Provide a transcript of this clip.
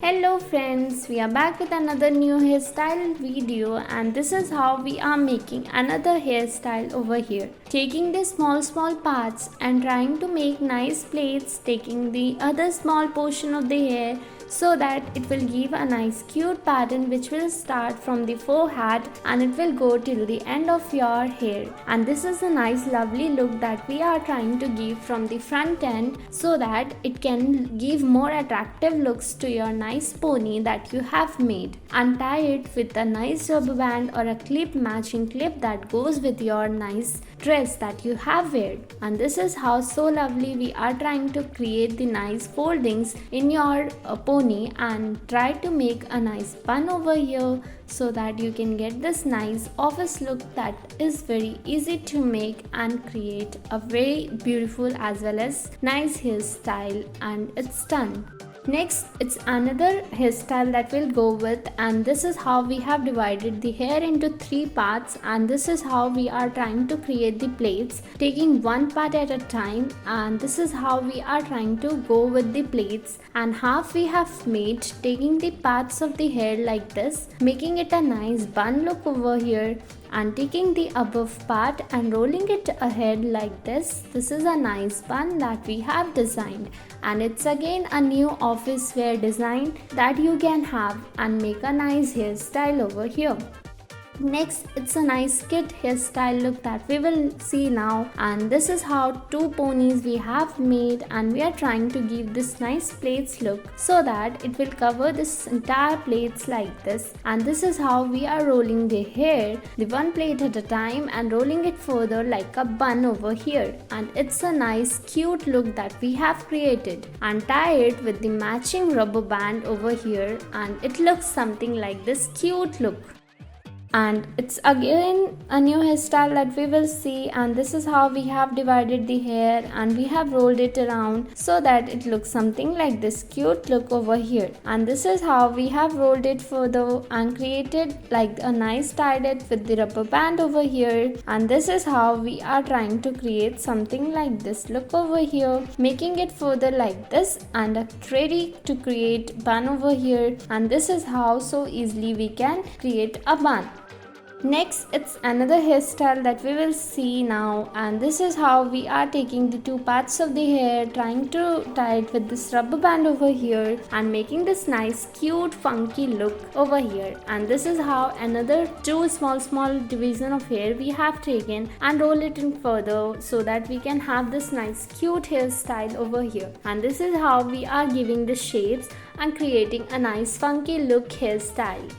Hello friends, we are back with another new hairstyle video, and this is how we are making another hairstyle over here. Taking the small parts and trying to make nice plaits, taking the other small portion of the hair so that it will give a nice cute pattern which will start from the forehead and it will go till the end of your hair. And this is a nice lovely look that we are trying to give from the front end so that it can give more attractive looks to your nice pony that you have made. Untie it with a nice rubber band or a clip, matching clip that goes with your nice dress that you have wear. And this is how so lovely we are trying to create the nice foldings in your pony, and try to make a nice bun over here so that you can get this nice office look that is very easy to make and create a very beautiful as well as nice hairstyle, and it's done. Next, it's another hairstyle that we'll go with, and this is how we have divided the hair into 3 parts, and this is how we are trying to create the plaits, taking one part at a time. And this is how we are trying to go with the plaits, and half we have made, taking the parts of the hair like this, making it a nice bun look over here, and taking the above part and rolling it ahead like this. This is a nice bun that we have designed, and it's again a new office wear design that you can have and make a nice hairstyle over here. Next, it's a nice kid hairstyle look that we will see now, and this is how 2 ponies we have made, and we are trying to give this nice plaits look so that it will cover this entire plaits like this. And this is how we are rolling the hair, the one plait at a time, and rolling it further like a bun over here. And it's a nice cute look that we have created, and tie it with the matching rubber band over here, and it looks something like this cute look. And it's again a new hairstyle that we will see, and this is how we have divided the hair and we have rolled it around so that it looks something like this cute look over here. And this is how we have rolled it further and created like a nice tied it with the rubber band over here. And this is how we are trying to create something like this look over here, making it further like this and ready to create bun over here. And this is how so easily we can create a bun. Next, it's another hairstyle that we will see now, and this is how we are taking the 2 parts of the hair, trying to tie it with this rubber band over here and making this nice cute funky look over here. And this is how another 2 small division of hair we have taken and roll it in further so that we can have this nice cute hairstyle over here. And this is how we are giving the shapes and creating a nice funky look hairstyle.